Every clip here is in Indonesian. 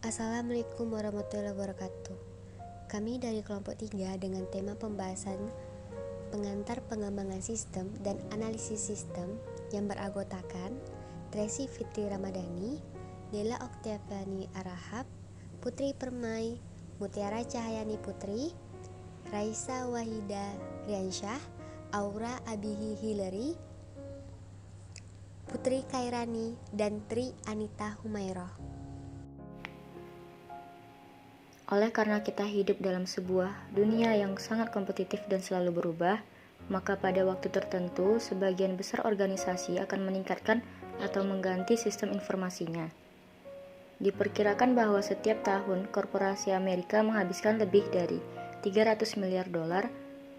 Assalamualaikum warahmatullahi wabarakatuh. Kami dari kelompok 3 dengan tema pembahasan pengantar pengembangan sistem dan analisis sistem yang beranggotakan Tracy Fitri Ramadhani, Nela Oktaviani Arahap, Putri Permai, Mutiara Cahyani Putri, Raisa Wahida Riansyah, Aura Abihi Hillary, Putri Kairani, dan Tri Anita Humayroh. Oleh karena kita hidup dalam sebuah dunia yang sangat kompetitif dan selalu berubah, maka pada waktu tertentu sebagian besar organisasi akan meningkatkan atau mengganti sistem informasinya. Diperkirakan bahwa setiap tahun korporasi Amerika menghabiskan lebih dari 300 miliar dolar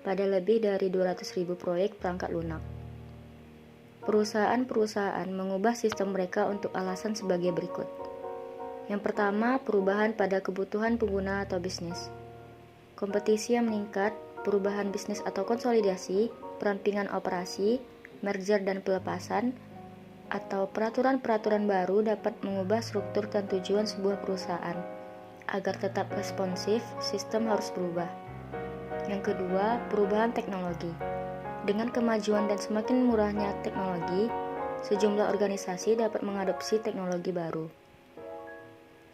pada lebih dari 200.000 proyek perangkat lunak. Perusahaan-perusahaan mengubah sistem mereka untuk alasan sebagai berikut. Yang pertama, perubahan pada kebutuhan pengguna atau bisnis. Kompetisi yang meningkat, perubahan bisnis atau konsolidasi, perampingan operasi, merger dan pelepasan, atau peraturan-peraturan baru dapat mengubah struktur dan tujuan sebuah perusahaan. Agar tetap responsif, sistem harus berubah. Yang kedua, perubahan teknologi. Dengan kemajuan dan semakin murahnya teknologi, sejumlah organisasi dapat mengadopsi teknologi baru.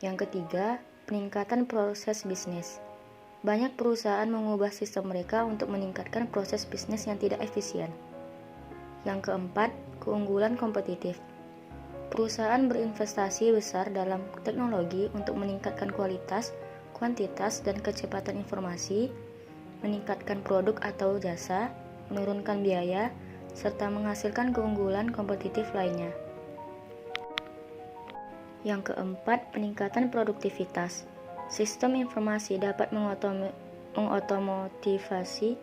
Yang ketiga, peningkatan proses bisnis. Banyak perusahaan mengubah sistem mereka untuk meningkatkan proses bisnis yang tidak efisien. Yang keempat, keunggulan kompetitif. Perusahaan berinvestasi besar dalam teknologi untuk meningkatkan kualitas, kuantitas, dan kecepatan informasi, meningkatkan produk atau jasa, menurunkan biaya, serta menghasilkan keunggulan kompetitif lainnya. Yang keempat, peningkatan produktivitas. Sistem informasi dapat mengotomotivasi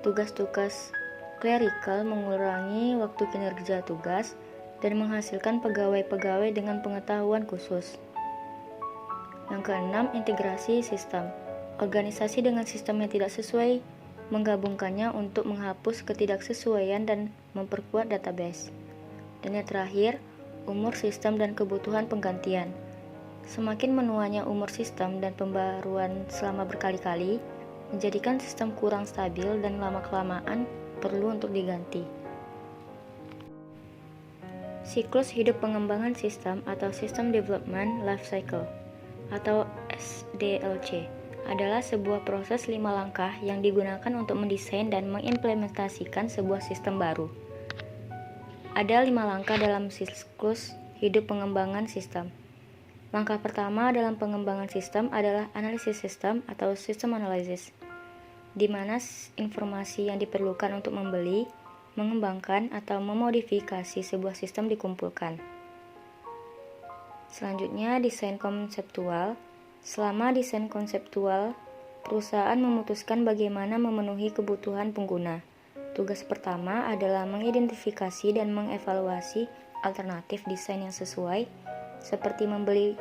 tugas-tugas klerikal, mengurangi waktu kinerja tugas, dan menghasilkan pegawai-pegawai dengan pengetahuan khusus. Yang keenam, integrasi sistem. Organisasi dengan sistem yang tidak sesuai menggabungkannya untuk menghapus ketidaksesuaian dan memperkuat database. Dan yang terakhir, umur sistem dan kebutuhan penggantian. Semakin menuanya umur sistem dan pembaruan selama berkali-kali, menjadikan sistem kurang stabil dan lama-kelamaan perlu untuk diganti. Siklus hidup pengembangan sistem atau System Development Life Cycle atau SDLC adalah sebuah proses 5 langkah yang digunakan untuk mendesain dan mengimplementasikan sebuah sistem baru. Ada 5 langkah dalam siklus hidup pengembangan sistem. Langkah pertama dalam pengembangan sistem adalah analisis sistem atau system analysis, di mana informasi yang diperlukan untuk membeli, mengembangkan, atau memodifikasi sebuah sistem dikumpulkan. Selanjutnya, desain konseptual. Selama desain konseptual, perusahaan memutuskan bagaimana memenuhi kebutuhan pengguna. Tugas pertama adalah mengidentifikasi dan mengevaluasi alternatif desain yang sesuai, seperti membeli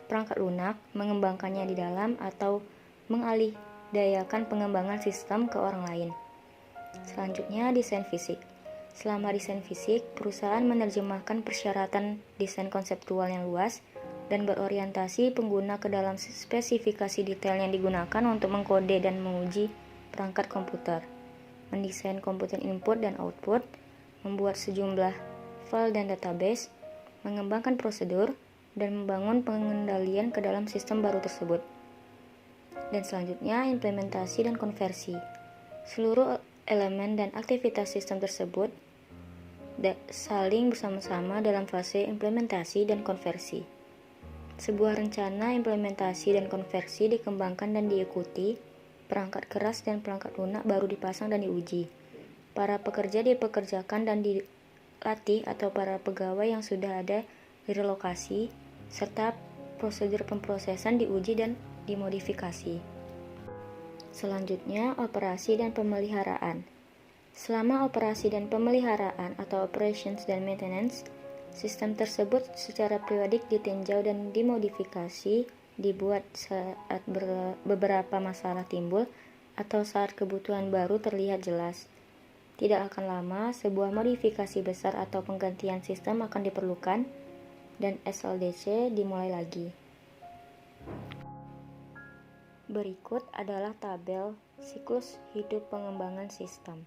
perangkat lunak, mengembangkannya di dalam, atau mengalihdayakan pengembangan sistem ke orang lain. Selanjutnya, desain fisik. Selama desain fisik, perusahaan menerjemahkan persyaratan desain konseptual yang luas dan berorientasi pengguna ke dalam spesifikasi detail yang digunakan untuk mengkode dan menguji perangkat komputer, mendesain komputer input dan output, membuat sejumlah file dan database, mengembangkan prosedur, dan membangun pengendalian ke dalam sistem baru tersebut. Dan selanjutnya, implementasi dan konversi. Seluruh elemen dan aktivitas sistem tersebut saling bersama-sama dalam fase implementasi dan konversi. Sebuah rencana implementasi dan konversi dikembangkan dan diikuti, perangkat keras dan perangkat lunak baru dipasang dan diuji. Para pekerja dipekerjakan dan dilatih atau para pegawai yang sudah ada direlokasi, serta prosedur pemrosesan diuji dan dimodifikasi. Selanjutnya, operasi dan pemeliharaan. Selama operasi dan pemeliharaan atau operations dan maintenance, sistem tersebut secara periodik ditinjau dan dimodifikasi, dibuat saat beberapa masalah timbul atau saat kebutuhan baru terlihat jelas. Tidak akan lama, sebuah modifikasi besar atau penggantian sistem akan diperlukan dan SLDC dimulai lagi. Berikut adalah tabel siklus hidup pengembangan sistem.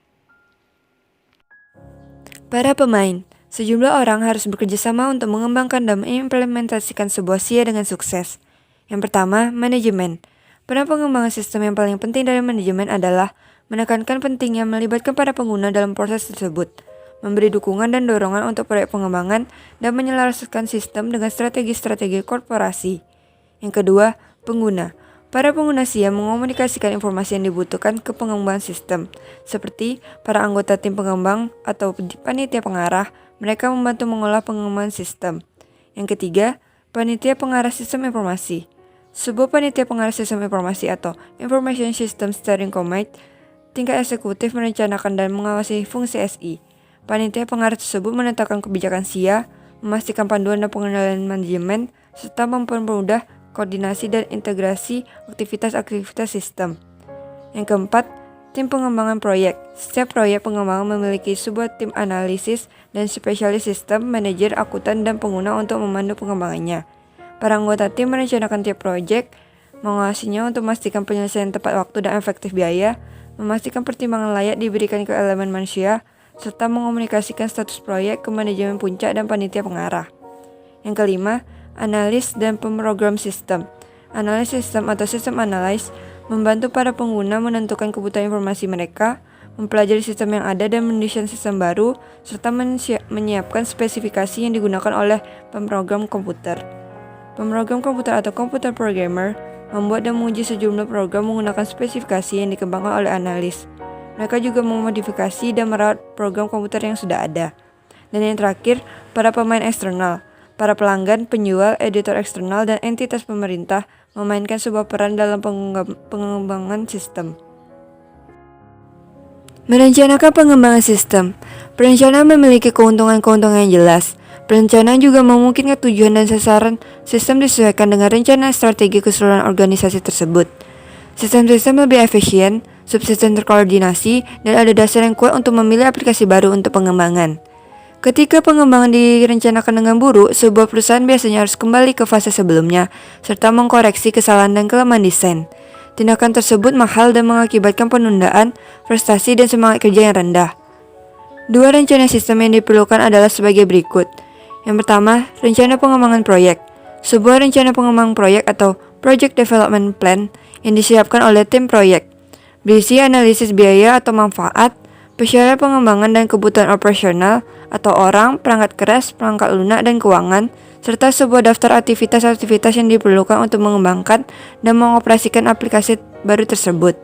Para pemain, sejumlah orang harus bekerja sama untuk mengembangkan dan mengimplementasikan sebuah SIA dengan sukses. Yang pertama, manajemen. Peran pengembangan sistem yang paling penting dari manajemen adalah menekankan pentingnya melibatkan para pengguna dalam proses tersebut, memberi dukungan dan dorongan untuk proyek pengembangan, dan menyelaraskan sistem dengan strategi-strategi korporasi. Yang kedua, pengguna. Para pengguna SIA mengomunikasikan informasi yang dibutuhkan ke pengembangan sistem, seperti para anggota tim pengembang atau panitia pengarah. Mereka membantu mengolah pengembangan sistem. Yang ketiga, panitia pengarah sistem informasi. Sebuah panitia pengarah sistem informasi atau Information System Steering Committee tingkat eksekutif merencanakan dan mengawasi fungsi SI. Panitia pengarah tersebut menetapkan kebijakan SIA, memastikan panduan dan pengendalian manajemen, serta mempermudah koordinasi dan integrasi aktivitas-aktivitas sistem. Yang keempat, tim pengembangan proyek. Setiap proyek pengembangan memiliki sebuah tim analisis dan spesialis sistem, manajer, akuntan, dan pengguna untuk memandu pengembangannya. Para anggota tim merencanakan tiap proyek, mengawasinya untuk memastikan penyelesaian tepat waktu dan efektif biaya, memastikan pertimbangan layak diberikan ke elemen manusia, serta mengomunikasikan status proyek ke manajemen puncak dan panitia pengarah. Yang kelima, analis dan pemrogram sistem. Analis sistem atau sistem analysis membantu para pengguna menentukan kebutuhan informasi mereka, mempelajari sistem yang ada dan mendesain sistem baru, serta menyiapkan spesifikasi yang digunakan oleh pemrogram komputer. Pemrogram komputer atau computer programmer membuat dan menguji sejumlah program menggunakan spesifikasi yang dikembangkan oleh analis. Mereka juga memodifikasi dan merawat program komputer yang sudah ada. Dan yang terakhir, para pemain eksternal. Para pelanggan, penjual, editor eksternal, dan entitas pemerintah memainkan sebuah peran dalam pengembangan sistem. Merencanakan pengembangan sistem. Perencanaan memiliki keuntungan-keuntungan yang jelas. Perencanaan juga memungkinkan tujuan dan sasaran sistem disesuaikan dengan rencana strategi keseluruhan organisasi tersebut. Sistem-sistem lebih efisien, subsistem terkoordinasi, dan ada dasar yang kuat untuk memilih aplikasi baru untuk pengembangan. Ketika pengembangan direncanakan dengan buruk, sebuah perusahaan biasanya harus kembali ke fase sebelumnya, serta mengkoreksi kesalahan dan kelemahan desain. Tindakan tersebut mahal dan mengakibatkan penundaan, frustasi, dan semangat kerja yang rendah. Dua rencana sistem yang diperlukan adalah sebagai berikut. Yang pertama, rencana pengembangan proyek. Sebuah rencana pengembangan proyek atau Project Development Plan yang disiapkan oleh tim proyek, berisi analisis biaya atau manfaat, persyarat pengembangan dan kebutuhan operasional atau orang, perangkat keras, perangkat lunak, dan keuangan, serta sebuah daftar aktivitas-aktivitas yang diperlukan untuk mengembangkan dan mengoperasikan aplikasi baru tersebut.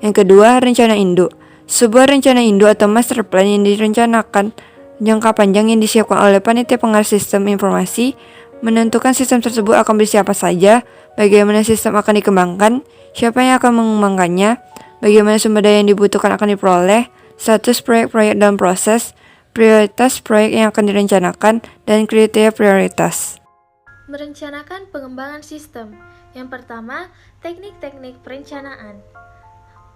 Yang kedua, rencana induk. Sebuah rencana induk atau master plan yang direncanakan jangka panjang yang disiapkan oleh panitia pengarah sistem informasi, menentukan sistem tersebut akan berisi apa saja, bagaimana sistem akan dikembangkan, siapa yang akan mengembangkannya, bagaimana sumber daya yang dibutuhkan akan diperoleh, status proyek-proyek dalam proses, prioritas proyek yang akan direncanakan, dan kriteria prioritas. Merencanakan pengembangan sistem. Yang pertama, teknik-teknik perencanaan.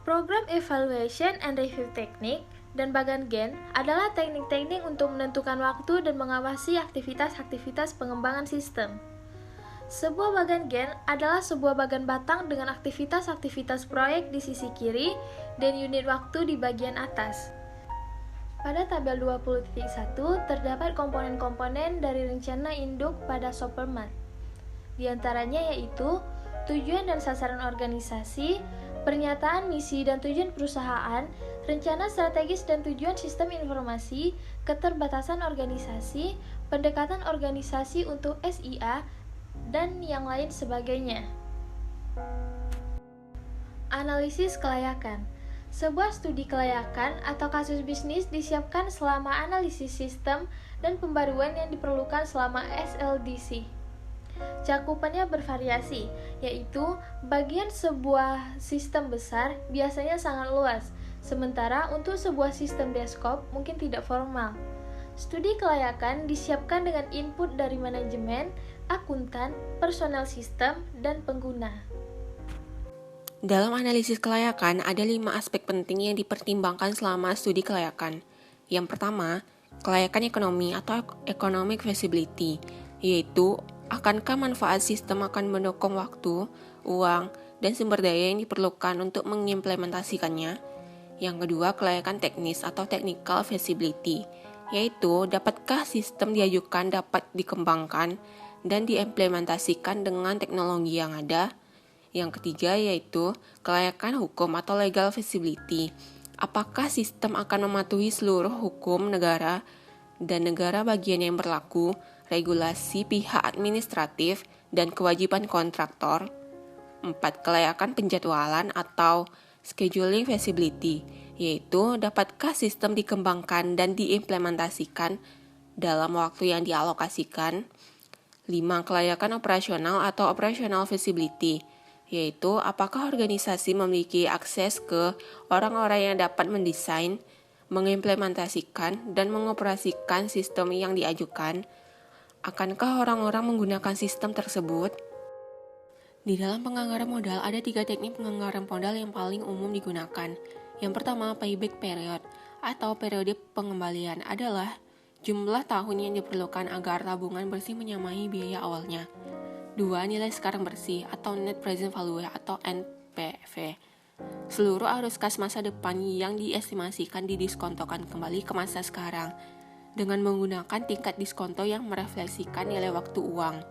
Program Evaluation and Review Technique dan bagan Gantt adalah teknik-teknik untuk menentukan waktu dan mengawasi aktivitas-aktivitas pengembangan sistem. Sebuah bagan Gantt adalah sebuah bagan batang dengan aktivitas-aktivitas proyek di sisi kiri dan unit waktu di bagian atas. Pada tabel 20.1 terdapat komponen-komponen dari rencana induk pada Supermat. Di antaranya yaitu tujuan dan sasaran organisasi, pernyataan misi dan tujuan perusahaan, rencana strategis dan tujuan sistem informasi, keterbatasan organisasi, pendekatan organisasi untuk SIA, dan yang lain sebagainya. Analisis kelayakan. Sebuah studi kelayakan atau kasus bisnis disiapkan selama analisis sistem dan pembaruan yang diperlukan selama SLDC. Cakupannya bervariasi, yaitu bagian sebuah sistem besar biasanya sangat luas, sementara untuk sebuah sistem desktop mungkin tidak formal. Studi kelayakan disiapkan dengan input dari manajemen, akuntan, personel sistem, dan pengguna. Dalam analisis kelayakan, ada 5 aspek penting yang dipertimbangkan selama studi kelayakan. Yang pertama, kelayakan ekonomi atau economic feasibility, yaitu akankah manfaat sistem akan mendukung waktu, uang, dan sumber daya yang diperlukan untuk mengimplementasikannya. Yang kedua, kelayakan teknis atau technical feasibility, yaitu dapatkah sistem diajukan dapat dikembangkan dan diimplementasikan dengan teknologi yang ada. Yang ketiga yaitu kelayakan hukum atau legal feasibility. Apakah sistem akan mematuhi seluruh hukum negara dan negara bagian yang berlaku, regulasi pihak administratif, dan kewajiban kontraktor. 4. Kelayakan penjadwalan atau scheduling feasibility, yaitu dapatkah sistem dikembangkan dan diimplementasikan dalam waktu yang dialokasikan. 5. Kelayakan operasional atau operational feasibility, yaitu apakah organisasi memiliki akses ke orang-orang yang dapat mendesain, mengimplementasikan, dan mengoperasikan sistem yang diajukan. Akankah orang-orang menggunakan sistem tersebut? Di dalam penganggaran modal ada 3 teknik penganggaran modal yang paling umum digunakan. Yang pertama, payback period atau periode pengembalian adalah jumlah tahun yang diperlukan agar tabungan bersih menyamai biaya awalnya. 2. Nilai sekarang bersih atau net present value atau NPV. Seluruh arus kas masa depan yang diestimasikan didiskontokan kembali ke masa sekarang dengan menggunakan tingkat diskonto yang merefleksikan nilai waktu uang.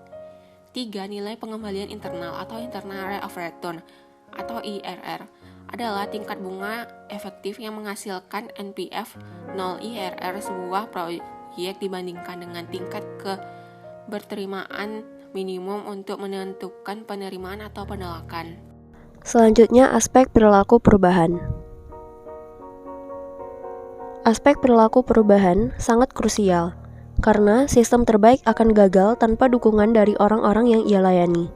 3. Nilai pengembalian internal atau internal rate of return atau IRR adalah tingkat bunga efektif yang menghasilkan NPV 0 IRR sebuah proyek dibandingkan dengan tingkat keberterimaan minimum untuk menentukan penerimaan atau penolakan. Selanjutnya, aspek perilaku perubahan. Aspek perilaku perubahan sangat krusial, karena sistem terbaik akan gagal tanpa dukungan dari orang-orang yang ia layani.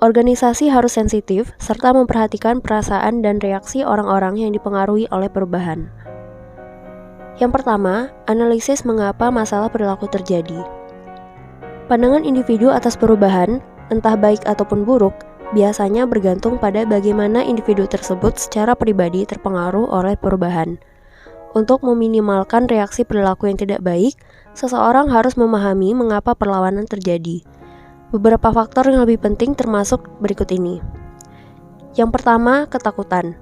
Organisasi harus sensitif, serta memperhatikan perasaan dan reaksi orang-orang yang dipengaruhi oleh perubahan. Yang pertama, analisis mengapa masalah perilaku terjadi. Pandangan individu atas perubahan, entah baik ataupun buruk, biasanya bergantung pada bagaimana individu tersebut secara pribadi terpengaruh oleh perubahan. Untuk meminimalkan reaksi perilaku yang tidak baik, seseorang harus memahami mengapa perlawanan terjadi. Beberapa faktor yang lebih penting termasuk berikut ini. Yang pertama, ketakutan.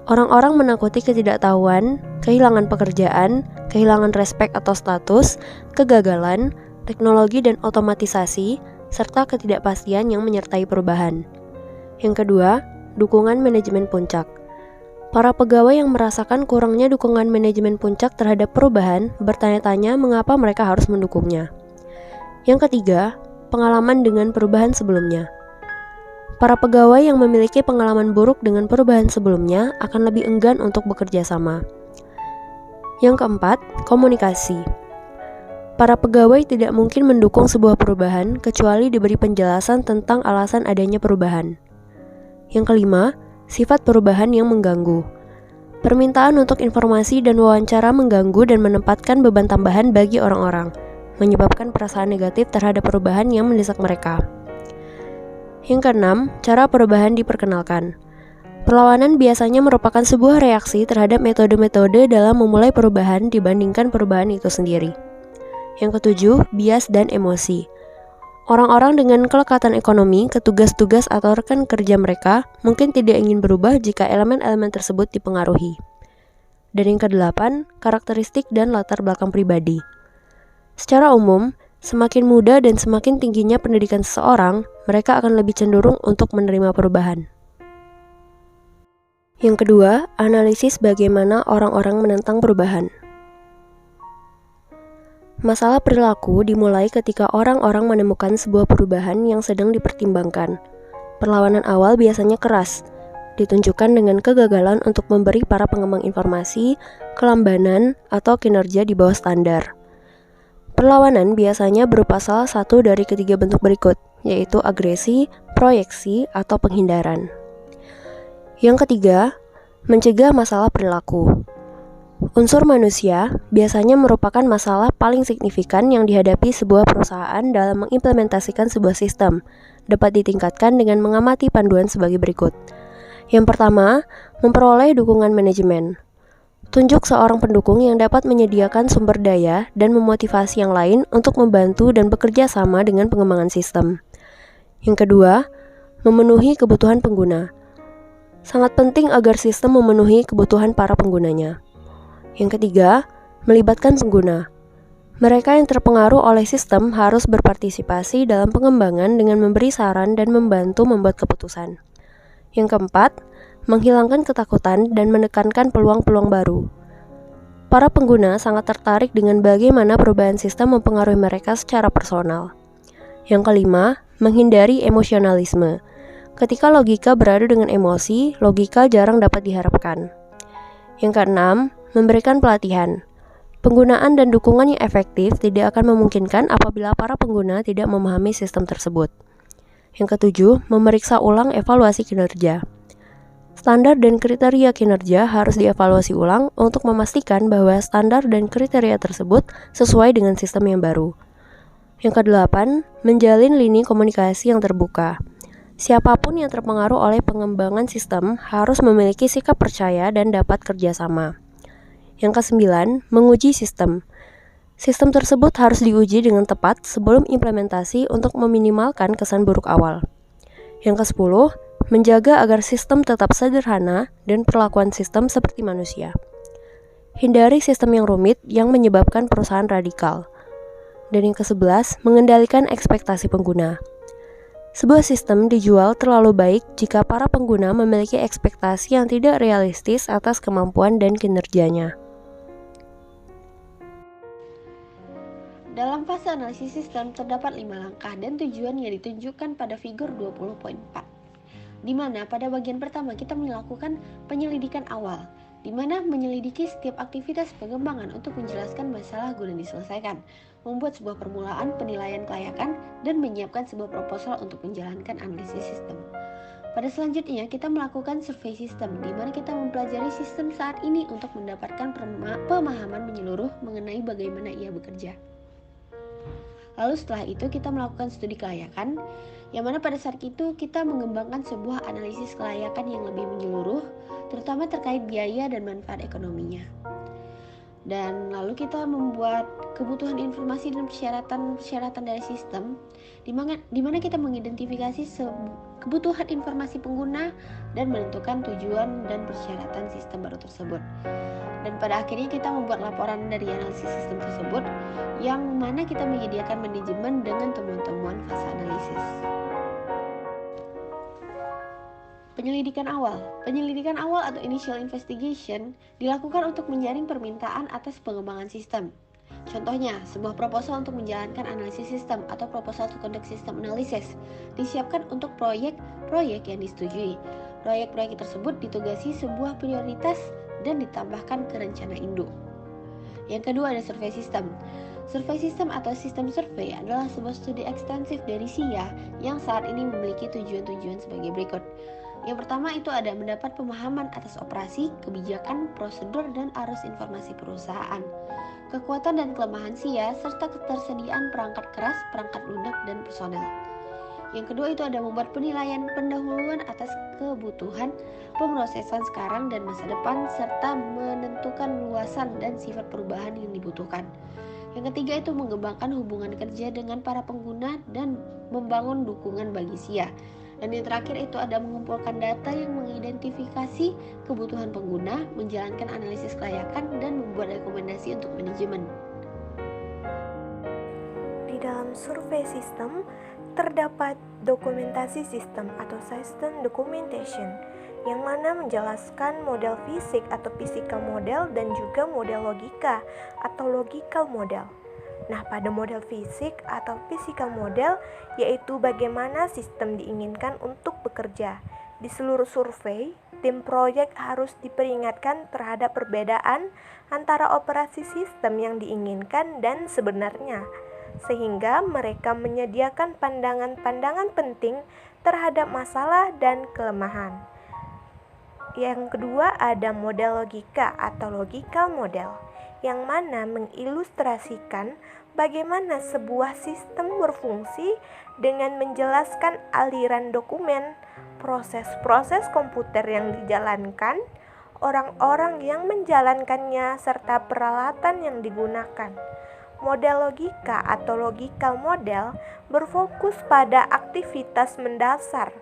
Orang-orang menakuti ketidaktahuan, kehilangan pekerjaan, kehilangan respek atau status, kegagalan, teknologi dan otomatisasi, serta ketidakpastian yang menyertai perubahan. Yang kedua, dukungan manajemen puncak. Para pegawai yang merasakan kurangnya dukungan manajemen puncak terhadap perubahan bertanya-tanya mengapa mereka harus mendukungnya. Yang ketiga, pengalaman dengan perubahan sebelumnya. Para pegawai yang memiliki pengalaman buruk dengan perubahan sebelumnya akan lebih enggan untuk bekerja sama. Yang keempat, komunikasi. Para pegawai tidak mungkin mendukung sebuah perubahan kecuali diberi penjelasan tentang alasan adanya perubahan. Yang kelima, sifat perubahan yang mengganggu. Permintaan untuk informasi dan wawancara mengganggu dan menempatkan beban tambahan bagi orang-orang, menyebabkan perasaan negatif terhadap perubahan yang mendesak mereka. Yang keenam, cara perubahan diperkenalkan. Perlawanan biasanya merupakan sebuah reaksi terhadap metode-metode dalam memulai perubahan dibandingkan perubahan itu sendiri. Yang ketujuh, bias dan emosi. Orang-orang dengan kelekatan ekonomi, tugas-tugas atau rekan kerja mereka mungkin tidak ingin berubah jika elemen-elemen tersebut dipengaruhi. Dan yang kedelapan, karakteristik dan latar belakang pribadi. Secara umum, semakin muda dan semakin tingginya pendidikan seseorang, mereka akan lebih cenderung untuk menerima perubahan. Yang kedua, analisis bagaimana orang-orang menentang perubahan. Masalah perilaku dimulai ketika orang-orang menemukan sebuah perubahan yang sedang dipertimbangkan. Perlawanan awal biasanya keras, ditunjukkan dengan kegagalan untuk memberi para pengembang informasi, kelambanan, atau kinerja di bawah standar. Perlawanan biasanya berupa salah satu dari ketiga bentuk berikut, yaitu agresi, proyeksi, atau penghindaran. Yang ketiga, mencegah masalah perilaku. Unsur manusia biasanya merupakan masalah paling signifikan yang dihadapi sebuah perusahaan dalam mengimplementasikan sebuah sistem, dapat ditingkatkan dengan mengamati panduan sebagai berikut. Yang pertama, memperoleh dukungan manajemen. Tunjuk seorang pendukung yang dapat menyediakan sumber daya dan memotivasi yang lain untuk membantu dan bekerja sama dengan pengembangan sistem. Yang kedua, memenuhi kebutuhan pengguna. Sangat penting agar sistem memenuhi kebutuhan para penggunanya. Yang ketiga, melibatkan pengguna. Mereka yang terpengaruh oleh sistem harus berpartisipasi dalam pengembangan dengan memberi saran dan membantu membuat keputusan. Yang keempat, menghilangkan ketakutan dan menekankan peluang-peluang baru. Para pengguna sangat tertarik dengan bagaimana perubahan sistem mempengaruhi mereka secara personal. Yang kelima, menghindari emosionalisme. Ketika logika beradu dengan emosi, logika jarang dapat diharapkan. Yang keenam, memberikan pelatihan. Penggunaan dan dukungan yang efektif tidak akan memungkinkan apabila para pengguna tidak memahami sistem tersebut. Yang ketujuh, memeriksa ulang evaluasi kinerja. Standar dan kriteria kinerja harus dievaluasi ulang untuk memastikan bahwa standar dan kriteria tersebut sesuai dengan sistem yang baru. Yang kedelapan, menjalin lini komunikasi yang terbuka. Siapapun yang terpengaruh oleh pengembangan sistem harus memiliki sikap percaya dan dapat kerjasama. Yang kesembilan, menguji sistem. Sistem tersebut harus diuji dengan tepat sebelum implementasi untuk meminimalkan kesan buruk awal. Yang kesepuluh, menjaga agar sistem tetap sederhana dan perlakuan sistem seperti manusia. Hindari sistem yang rumit yang menyebabkan perusahaan radikal. Dan yang ke-11, mengendalikan ekspektasi pengguna. Sebuah sistem dijual terlalu baik jika para pengguna memiliki ekspektasi yang tidak realistis atas kemampuan dan kinerjanya. Dalam fase analisis sistem terdapat 5 langkah dan tujuan yang ditunjukkan pada figur 20.4, di mana pada bagian pertama kita melakukan penyelidikan awal, di mana menyelidiki setiap aktivitas pengembangan untuk menjelaskan masalah guna diselesaikan, membuat sebuah permulaan penilaian kelayakan, dan menyiapkan sebuah proposal untuk menjalankan analisis sistem. Pada selanjutnya, kita melakukan survei sistem, di mana kita mempelajari sistem saat ini untuk mendapatkan pemahaman menyeluruh mengenai bagaimana ia bekerja. Lalu setelah itu, kita melakukan studi kelayakan, yang mana pada saat itu kita mengembangkan sebuah analisis kelayakan yang lebih menyeluruh, terutama terkait biaya dan manfaat ekonominya. Dan lalu kita membuat kebutuhan informasi dan persyaratan dari sistem, di mana kita mengidentifikasi kebutuhan informasi pengguna dan menentukan tujuan dan persyaratan sistem baru tersebut. Dan pada akhirnya kita membuat laporan dari analisis sistem tersebut, yang mana kita menyediakan manajemen dengan temuan-temuan fase analisis. Penyelidikan awal atau initial investigation dilakukan untuk menyaring permintaan atas pengembangan sistem. Contohnya, sebuah proposal untuk menjalankan analisis sistem atau proposal to conduct system analysis disiapkan untuk proyek-proyek yang disetujui. Proyek-proyek tersebut ditugasi sebuah prioritas dan ditambahkan ke rencana induk. Yang kedua ada survei sistem. Survei sistem atau sistem survei adalah sebuah studi ekstensif dari SIA yang saat ini memiliki tujuan-tujuan sebagai berikut. Yang pertama itu ada mendapat pemahaman atas operasi, kebijakan, prosedur, dan arus informasi perusahaan, kekuatan dan kelemahan SIA, serta ketersediaan perangkat keras, perangkat lunak, dan personel. Yang kedua itu ada membuat penilaian pendahuluan atas kebutuhan pemrosesan sekarang dan masa depan, serta menentukan luasan dan sifat perubahan yang dibutuhkan. Yang ketiga itu mengembangkan hubungan kerja dengan para pengguna dan membangun dukungan bagi SIA. Dan yang terakhir itu ada mengumpulkan data yang mengidentifikasi kebutuhan pengguna, menjalankan analisis kelayakan, dan membuat rekomendasi untuk manajemen. Di dalam survei sistem, terdapat dokumentasi sistem atau system documentation, yang mana menjelaskan model fisik atau physical model dan juga model logika atau logical model. Nah, pada model fisik atau physical model, yaitu bagaimana sistem diinginkan untuk bekerja. Di seluruh survei, tim proyek harus diperingatkan terhadap perbedaan antara operasi sistem yang diinginkan dan sebenarnya, sehingga mereka menyediakan pandangan-pandangan penting terhadap masalah dan kelemahan. Yang kedua ada model logika atau logical model, yang mana mengilustrasikan bagaimana sebuah sistem berfungsi dengan menjelaskan aliran dokumen, proses-proses komputer yang dijalankan, orang-orang yang menjalankannya, serta peralatan yang digunakan. Model logika atau logical model berfokus pada aktivitas mendasar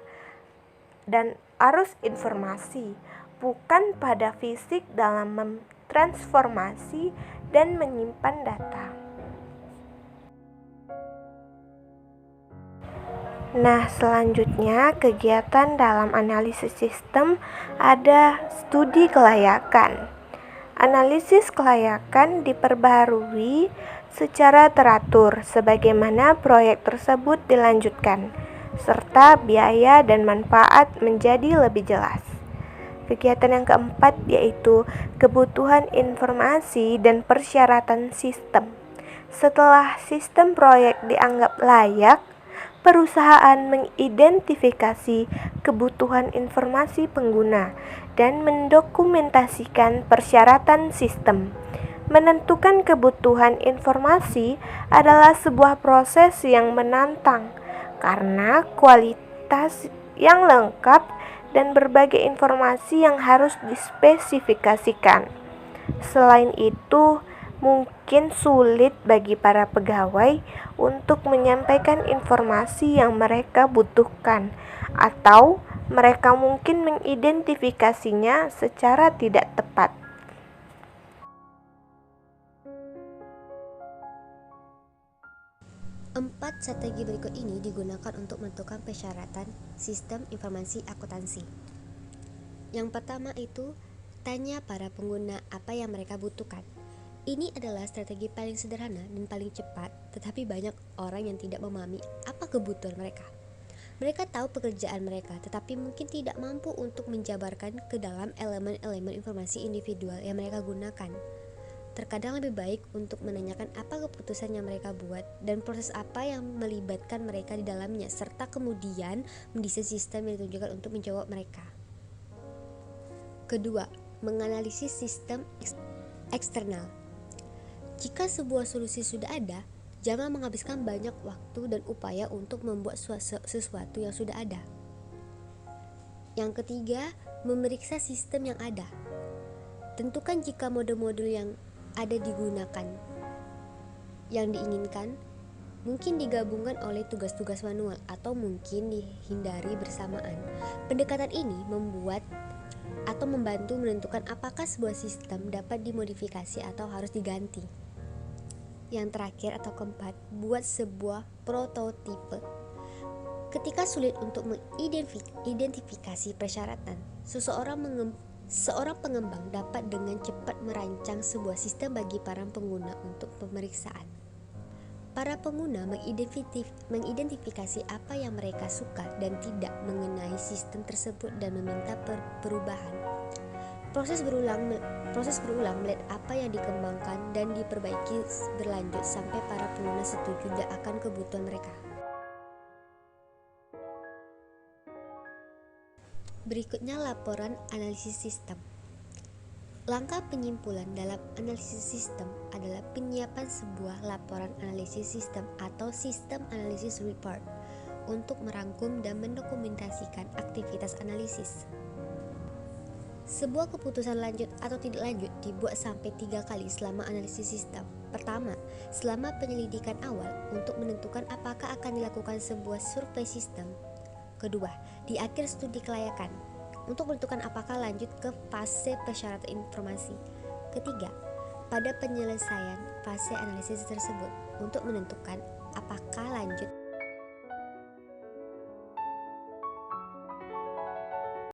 dan arus informasi, bukan pada fisik dalam mentransformasi dan menyimpan data. Nah, selanjutnya kegiatan dalam analisis sistem ada studi kelayakan. Analisis kelayakan diperbaharui secara teratur sebagaimana proyek tersebut dilanjutkan, serta biaya dan manfaat menjadi lebih jelas. Kegiatan yang keempat yaitu kebutuhan informasi dan persyaratan sistem. Setelah sistem proyek dianggap layak, perusahaan mengidentifikasi kebutuhan informasi pengguna dan mendokumentasikan persyaratan sistem. Menentukan kebutuhan informasi adalah sebuah proses yang menantang karena kualitas yang lengkap dan berbagai informasi yang harus dispesifikasikan. Selain itu, mungkin sulit bagi para pegawai untuk menyampaikan informasi yang mereka butuhkan, atau mereka mungkin mengidentifikasinya secara tidak tepat. Empat strategi berikut ini digunakan untuk menentukan persyaratan sistem informasi akuntansi. Yang pertama itu, tanya para pengguna apa yang mereka butuhkan. Ini adalah strategi paling sederhana dan paling cepat, tetapi banyak orang yang tidak memahami apa kebutuhan mereka. Mereka tahu pekerjaan mereka, tetapi mungkin tidak mampu untuk menjabarkan ke dalam elemen-elemen informasi individual yang mereka gunakan. Terkadang lebih baik untuk menanyakan apa keputusan yang mereka buat dan proses apa yang melibatkan mereka di dalamnya, serta kemudian mendesain sistem yang ditujukan untuk menjawab mereka. Kedua, menganalisis sistem eksternal. Jika sebuah solusi sudah ada, jangan menghabiskan banyak waktu dan upaya untuk membuat sesuatu yang sudah ada. Yang ketiga, memeriksa sistem yang ada. Tentukan jika modul-modul yang ada digunakan. Yang diinginkan mungkin digabungkan oleh tugas-tugas manual atau mungkin dihindari bersamaan. Pendekatan ini membuat atau membantu menentukan apakah sebuah sistem dapat dimodifikasi atau harus diganti. Yang terakhir atau keempat, buat sebuah prototipe. Ketika sulit untuk mengidentifikasi persyaratan, seorang pengembang dapat dengan cepat merancang sebuah sistem bagi para pengguna untuk pemeriksaan. Para pengguna mengidentifikasi apa yang mereka suka dan tidak mengenai sistem tersebut dan meminta perubahan. Proses berulang melihat apa yang dikembangkan dan diperbaiki berlanjut sampai para pengguna setuju akan kebutuhan mereka. Berikutnya laporan analisis sistem. Langkah penyimpulan dalam analisis sistem adalah penyiapan sebuah laporan analisis sistem atau sistem analysis report untuk merangkum dan mendokumentasikan aktivitas analisis. Sebuah keputusan lanjut atau tidak lanjut dibuat sampai 3 kali selama analisis sistem. Pertama, selama penyelidikan awal untuk menentukan apakah akan dilakukan sebuah survei sistem. Kedua, di akhir studi kelayakan untuk menentukan apakah lanjut ke fase persyaratan informasi. Ketiga, pada penyelesaian fase analisis tersebut untuk menentukan apakah lanjut